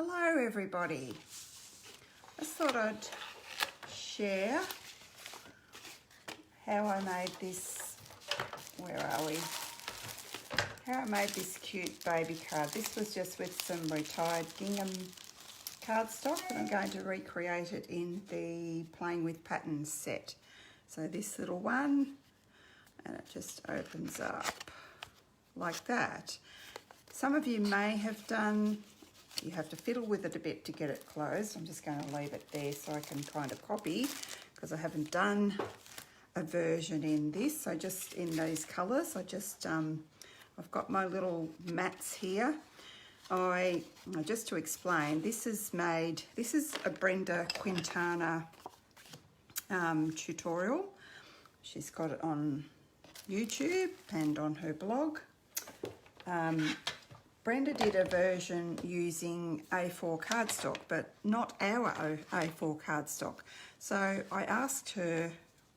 Hello everybody. I thought I'd share how I made this, where are we? How I made this cute baby card. This was just with some retired gingham cardstock, and I'm going to recreate it in the Playing with Patterns set. So this little one, and it just opens up like that. Some of you may have done, you have to fiddle with it a bit to get it closed. I'm just going to leave it there so I can kind of copy, because I haven't done a version in this. So just in those colours, I've got my little mats here. Just to explain, this is a Brenda Quintana tutorial. She's got it on YouTube and on her blog. Brenda did a version using A4 cardstock, but not our A4 cardstock. So I asked her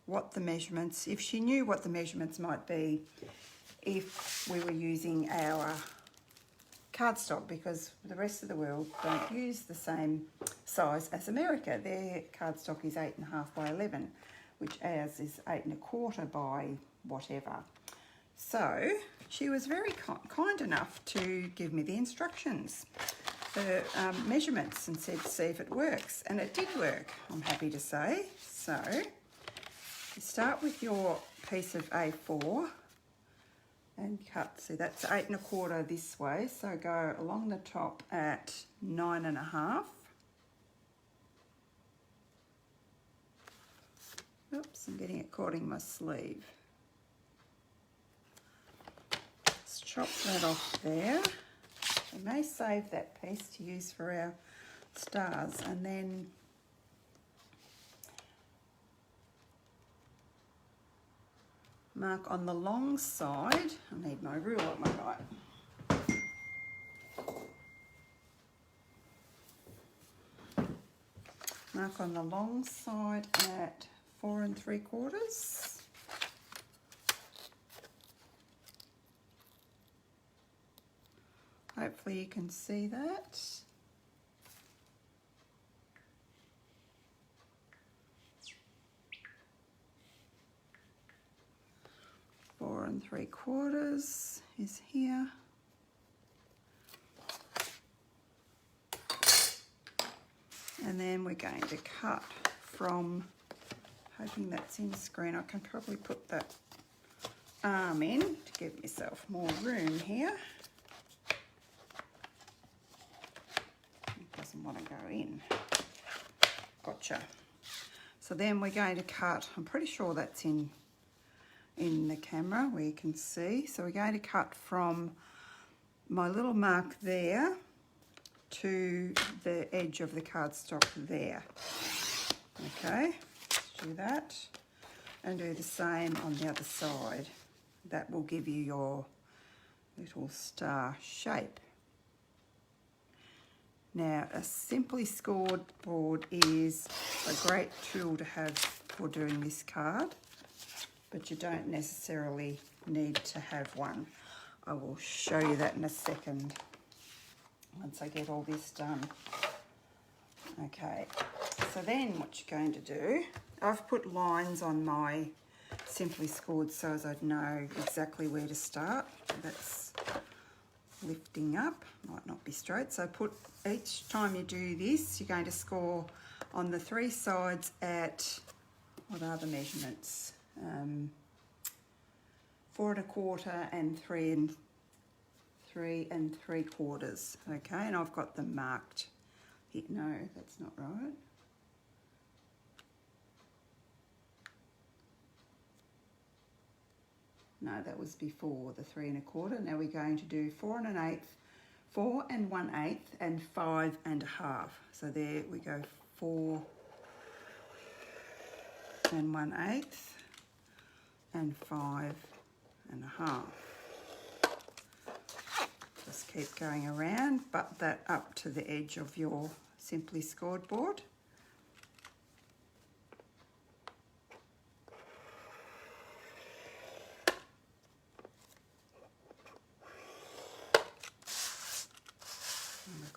what the measurements, if she knew what the measurements might be if we were using our cardstock, because the rest of the world don't use the same size as America. Their cardstock is 8.5 by 11, which ours is 8 1/4 by whatever. So she was very kind enough to give me the instructions, the measurements, and said, see if it works. And it did work, I'm happy to say. So you start with your piece of A4 and cut. See, that's 8 1/4 this way. So go along the top at 9 1/2. Oops, I'm getting it caught in my sleeve. Chop that off there. We may save that piece to use for our stars, and then mark on the long side. I need my ruler, my right. Mark on the long side at 4 3/4. Hopefully you can see that. Four 3/4 is here. And then we're going to cut from, hoping that's in screen, I can probably put that arm in to give myself more room here. Doesn't want to go in. Gotcha. So then we're going to cut, I'm pretty sure that's in the camera where you can see. So we're going to cut from my little mark there to the edge of the cardstock there. Okay, let's do that and do the same on the other side. That will give you your little star shape. Now, a simply scored board is a great tool to have for doing this card, but you don't necessarily need to have one. I will show you that in a second once I get all this done. Okay, so then what you're going to do, I've put lines on my simply scored so as I'd know exactly where to start. That's lifting up, might not be straight. So put, each time you do this, you're going to score on the 3 sides at, what are the measurements? 4 1/4 and 3 3/4. Okay, and I've got them marked here. No, that's not right. No, that was before the 3 1/4. Now we're going to do 4 1/8, 4 1/8, and 5 1/2. So there we go, 4 1/8 and 5 1/2. Just keep going around, butt that up to the edge of your simply scored board.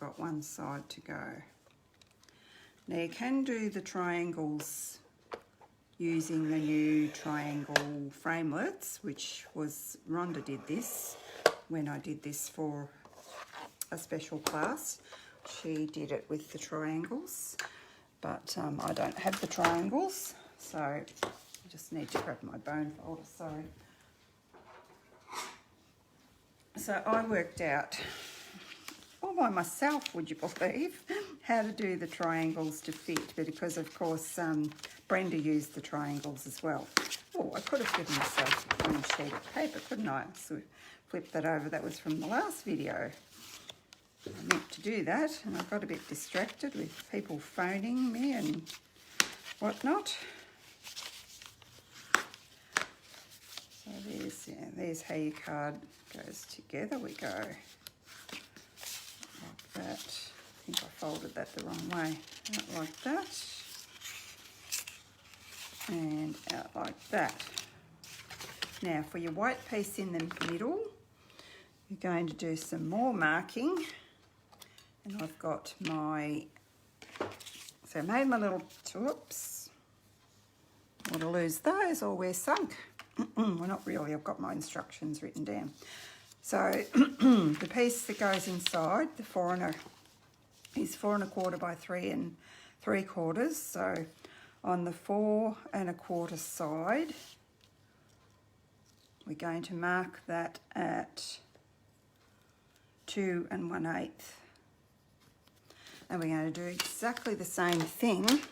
got one side to go. Now you can do the triangles using the new triangle framelits, which was, Rhonda did this when I did this for a special class. She did it with the triangles, but I don't have the triangles, so I just need to grab my bone folder, sorry. So I worked out all by myself, would you believe, how to do the triangles to fit, but because of course Brenda used the triangles as well. Oh, I could have given myself one sheet of paper, couldn't I? So flip that over, that was from the last video. I meant to do that and I got a bit distracted with people phoning me and whatnot. So there's how your card goes together. We go like that. I think I folded that the wrong way. Out like that. And out like that. Now for your white piece in the middle, you're going to do some more marking. And I've got my, so I made my little, whoops, want to lose those or we're sunk. Well, not really, I've got my instructions written down. So the piece that goes inside, the 4 1/4 by 3 3/4. So on the 4 1/4 side, we're going to mark that at 2 1/8. And we're going to do exactly the same thing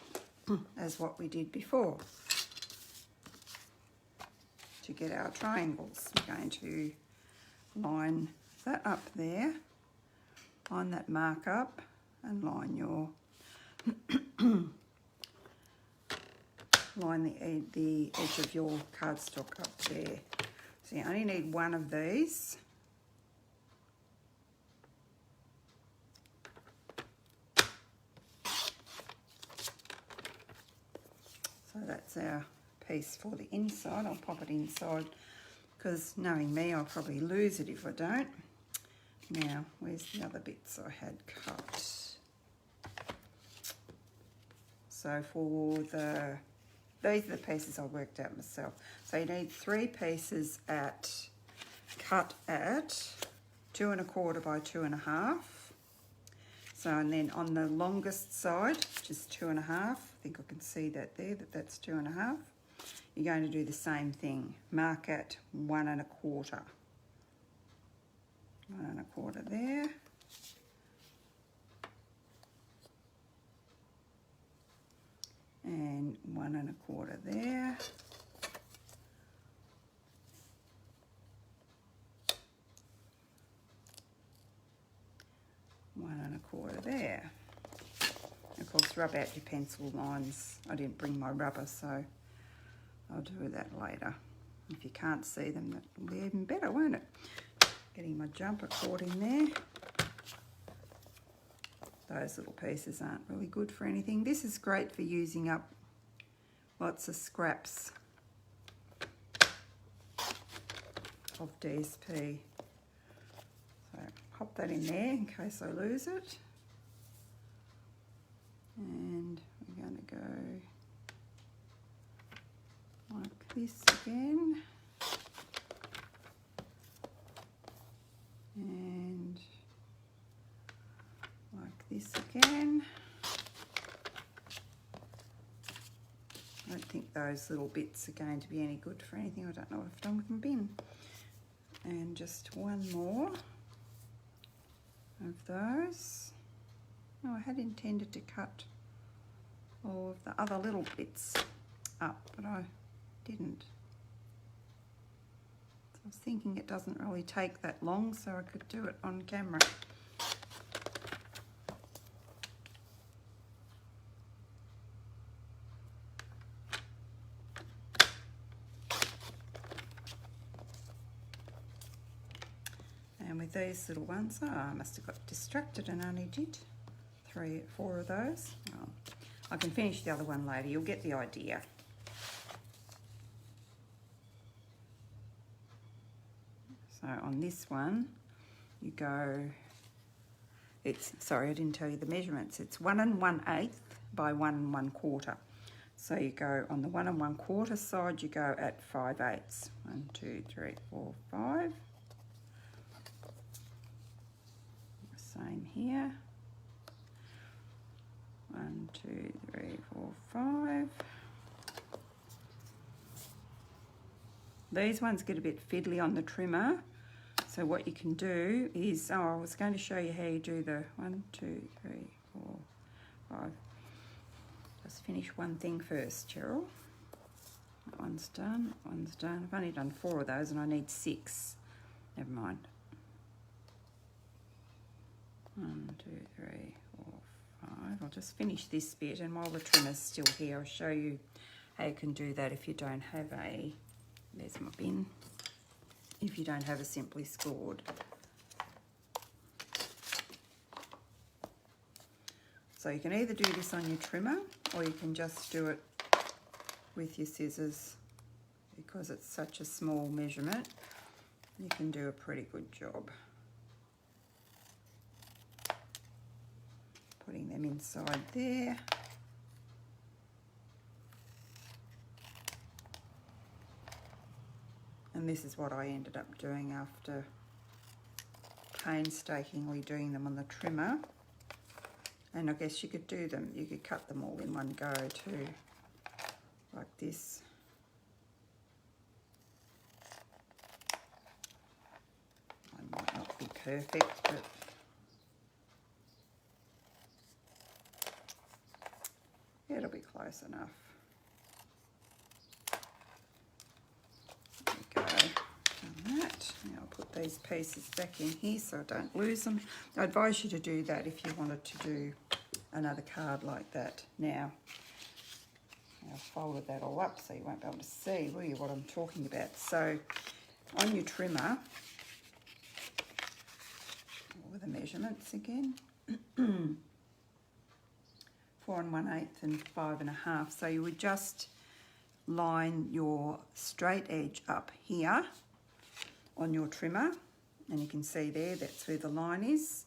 as what we did before to get our triangles. We're going to line that up there, line that mark up and line your line the edge of your cardstock up there. So you only need one of these. So that's our piece for the inside. I'll pop it inside because knowing me, I'll probably lose it if I don't. Now, where's the other bits I had cut? So for these are the pieces I worked out myself. So you need 3 pieces cut at 2 1/4 by 2 1/2. So, and then on the longest side, which is 2 1/2, I think I can see that there, that's 2 1/2. You're going to do the same thing. Mark at 1 1/4. 1 1/4 there. And 1 1/4 there. One 1/4 there. Of course, rub out your pencil lines. I didn't bring my rubber, so I'll do that later. If you can't see them, that will be even better, won't it? Getting my jumper cord in there. Those little pieces aren't really good for anything. This is great for using up lots of scraps of DSP. So pop that in there in case I lose it. And we're going to go like this again. And like this again. I don't think those little bits are going to be any good for anything. I don't know what I've done with my bin. And just one more of those. Oh, I had intended to cut all of the other little bits up, but I didn't. So I was thinking it doesn't really take that long, so I could do it on camera. And with these little ones, oh, I must have got distracted and only did 3 or 4 of those. Oh, I can finish the other one later, you'll get the idea. So on this one, you go sorry, I didn't tell you the measurements. It's 1 1/8 by 1 1/4. So you go on the 1 1/4 side, you go at 5/8. 1, 2, 3, 4, 5. Same here. 1, 2, 3, 4, 5. These ones get a bit fiddly on the trimmer. So what you can do is, I was going to show you how you do the 1, 2, 3, 4, 5. Just finish one thing first, Cheryl. That one's done, that one's done. I've only done 4 of those and I need 6. Never mind. 1, 2, 3, 4, 5. I'll just finish this bit, and while the trimmer's still here, I'll show you how you can do that if you don't have a, there's my bin, if you don't have a simply scored. So you can either do this on your trimmer, or you can just do it with your scissors. Because it's such a small measurement, you can do a pretty good job putting them inside there. And this is what I ended up doing after painstakingly doing them on the trimmer. And I guess you could do them, you could cut them all in one go too, like this. Mine might not be perfect, but it'll be close enough. There we go, done that. Now I'll put these pieces back in here so I don't lose them. I advise you to do that if you wanted to do another card like that. Now I've folded that all up so you won't be able to see, will you, what I'm talking about. So on your trimmer, with the measurements again, 4 1/8 and 5 1/2. So you would just line your straight edge up here on your trimmer, and you can see there, that's where the line is,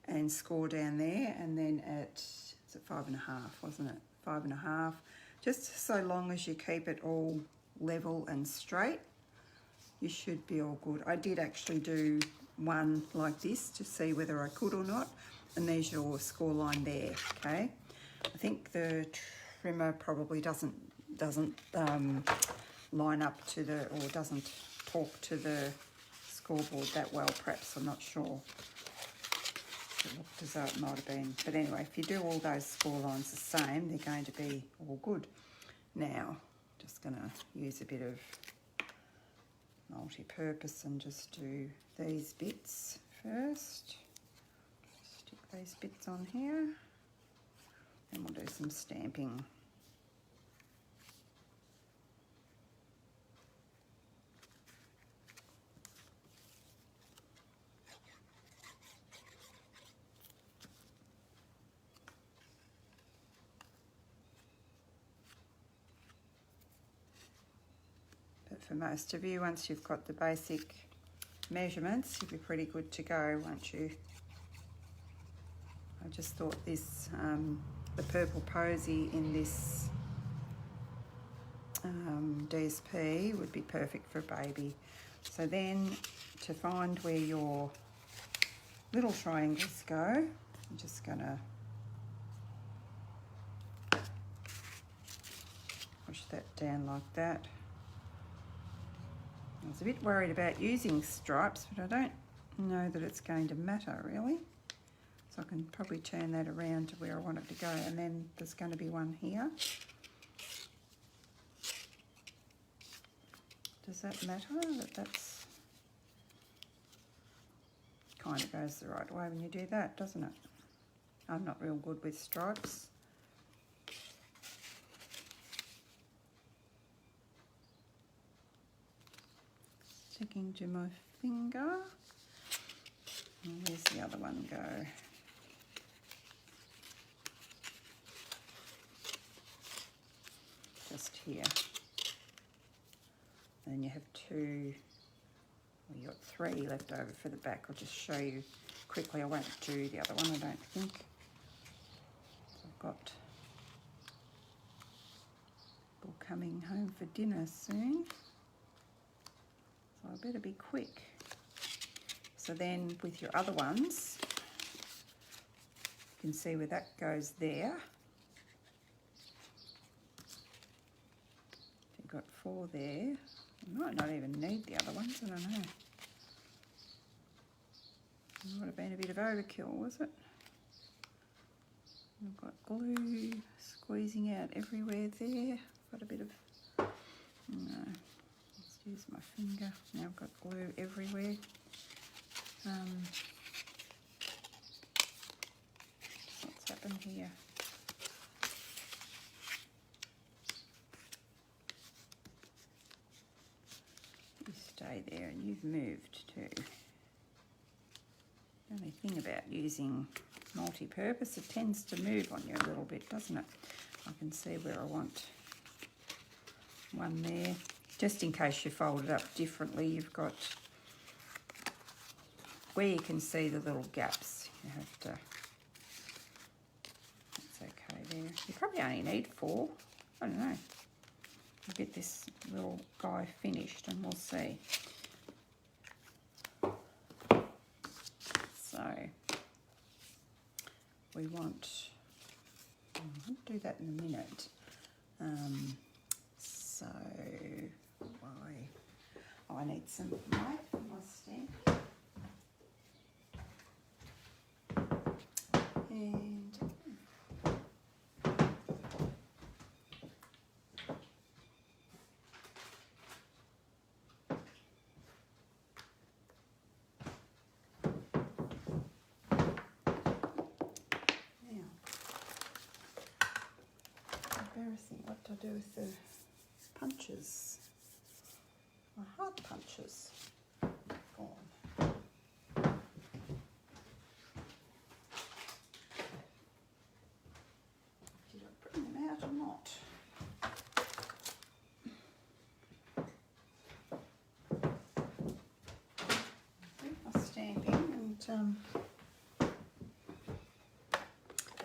and score down there, and then at, is it 5 1/2, wasn't it? 5 1/2, just so long as you keep it all level and straight, you should be all good. I did actually do one like this to see whether I could or not, and there's your score line there, okay? I think the trimmer probably doesn't line up to the, or doesn't talk to the scoreboard that well, perhaps, I'm not sure. It looked as though it might have been. But anyway, if you do all those score lines the same, they're going to be all good. Now, just going to use a bit of multi-purpose and just do these bits first. Stick these bits on here. And we'll do some stamping. But for most of you, once you've got the basic measurements, you'll be pretty good to go, won't you? I just thought this, the purple posy in this DSP would be perfect for a baby. So then, to find where your little triangles go, I'm just going to push that down like that. I was a bit worried about using stripes, but I don't know that it's going to matter really. So I can probably turn that around to where I want it to go, and then there's going to be one here. Does that matter? That's kind of goes the right way when you do that, doesn't it? I'm not real good with stripes. Sticking to my finger. And where's the other one go? Just here. And then you have two, well, you got 3 left over for the back. I'll just show you quickly. I won't do the other one, I don't think. I've got people coming home for dinner soon, so I better be quick. So then with your other ones, you can see where that goes there. You've got 4 there. You might not even need the other ones, I don't know. It might have been a bit of overkill, was it? I've got glue squeezing out everywhere there. Got a bit of, no, let's use my finger. Now I've got glue everywhere. What's happened here? You stay there and you've moved too. The only thing about using multi-purpose, it tends to move on you a little bit, doesn't it? I can see where I want one there. Just in case you fold it up differently, you've got where you can see the little gaps. You have to, that's okay there. You probably only need 4, I don't know. I'll get this little guy finished and we'll see. So we want, I'll do that in a minute. So I need some white for my stamp. And embarrassing, what to do with the punches, my hard punches. Gone. Did I bring them out or not? My stamping, and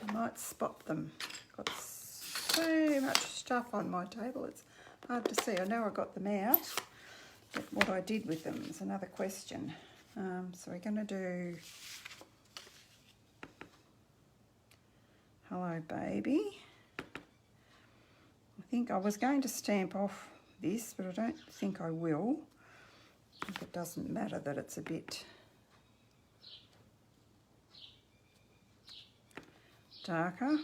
I might spot them. Got so much stuff on my table, it's hard to see. I know I got them out, but what I did with them is another question. So we're going to do Hello Baby. I think I was going to stamp off this, but I don't think I will. I think it doesn't matter that it's a bit darker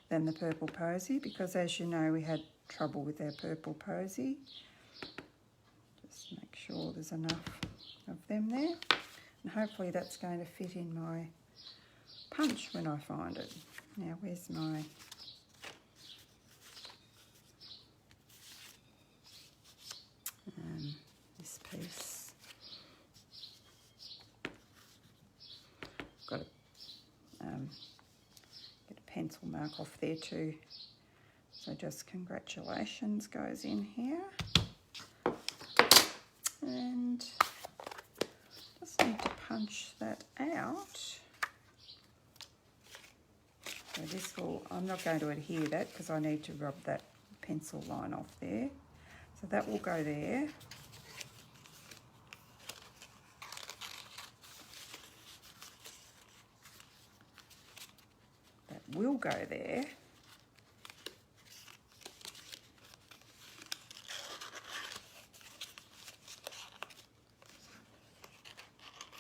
than the purple posy, because as you know we had trouble with our purple posy. Just make sure there's enough of them there, and hopefully that's going to fit in my punch when I find it. Now where's my this piece? Got to get a pencil mark off there too. So just congratulations goes in here. And just need to punch that out. So this will, I'm not going to adhere that because I need to rub that pencil line off there. So that will go there. That will go there.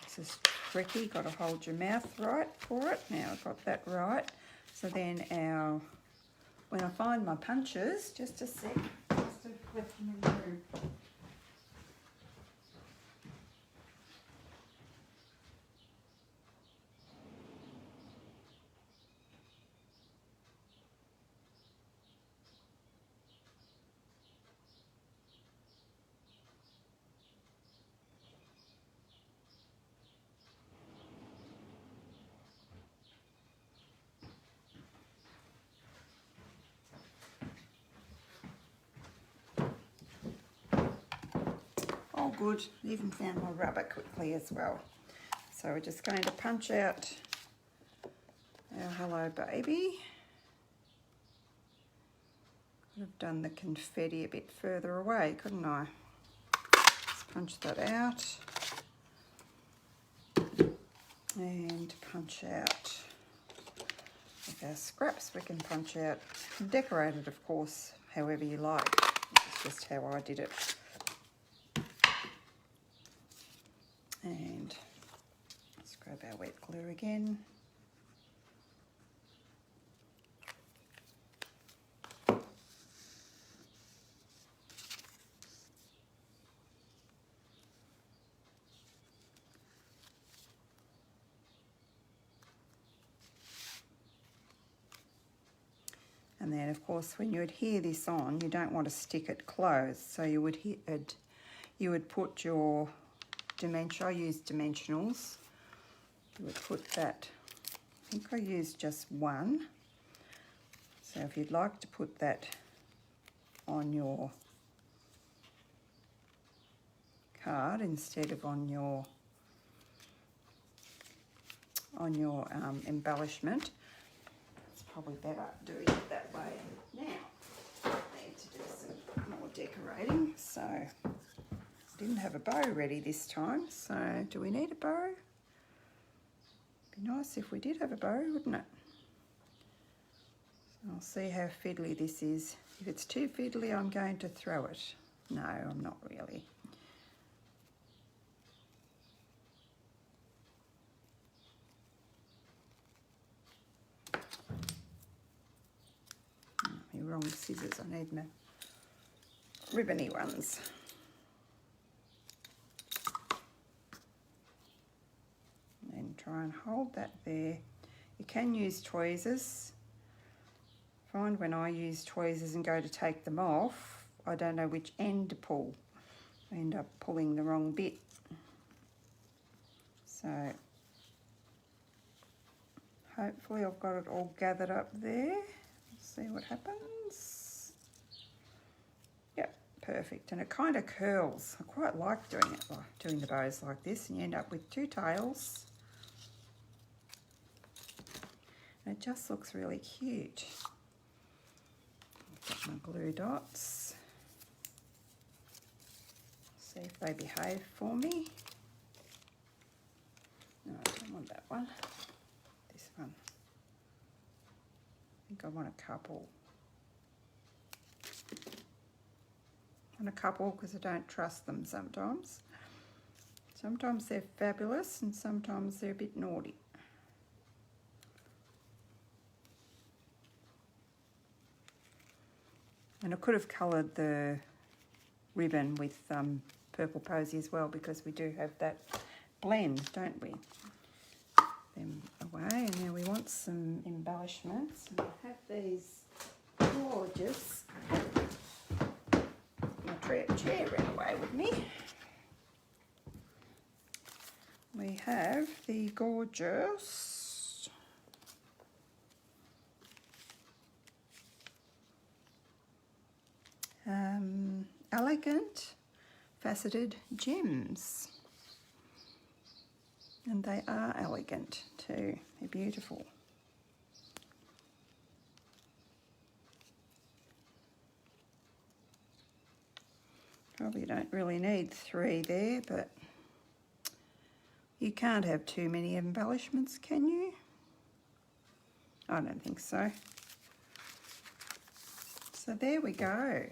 This is tricky, got to hold your mouth right for it. Now I've got that right. So then when I find my punches, just a sec, just to flip them in through. all good. Even found my rubber quickly as well. So we're just going to punch out our hello baby. Could have done the confetti a bit further away, couldn't I? Let's punch that out. And punch out with our scraps. We can punch out, decorate it of course, however you like. It's just how I did it. And let's grab our wet glue again. And then of course when you adhere this on, you don't want to stick it closed. So you would put your dimension, I used dimensionals. You would put that, I think I used just one. So if you'd like to put that on your card instead of on your embellishment, probably better doing it that way. Now, I need to do some more decorating. So, didn't have a bow ready this time. So, do we need a bow? Be nice if we did have a bow, wouldn't it? So I'll see how fiddly this is. If it's too fiddly, I'm going to throw it. No, I'm not really. Wrong scissors, I need my ribbony ones. And then try and hold that there. You can use tweezers. Find when I use tweezers and go to take them off, I don't know which end to pull. I end up pulling the wrong bit. So hopefully I've got it all gathered up there. See what happens. Yep, perfect. And it kind of curls. I quite like doing it, doing the bows like this, and you end up with two tails. And it just looks really cute. I've got my glue dots. See if they behave for me. No, I don't want that one. This one. I think I want a couple. Because I don't trust them sometimes. Sometimes they're fabulous and sometimes they're a bit naughty. And I could have coloured the ribbon with purple posy as well, because we do have that blend, don't we? Them away, and now we want some embellishments. And I have these gorgeous, my chair ran away with me. We have the gorgeous elegant faceted gems. And they are elegant too. They're beautiful. Probably don't really need 3 there, but you can't have too many embellishments, can you? I don't think so. So there we go.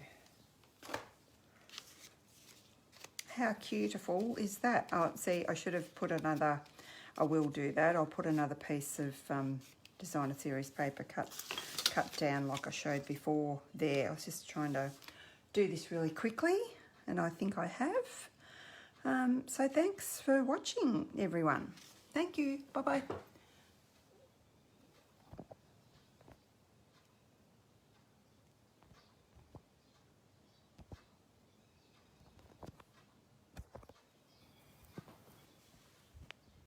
How beautiful is that? Oh, see, I should have put another, I will do that. I'll put another piece of designer series paper cut down like I showed before there. I was just trying to do this really quickly, and I think I have. So thanks for watching, everyone. Thank you. Bye-bye.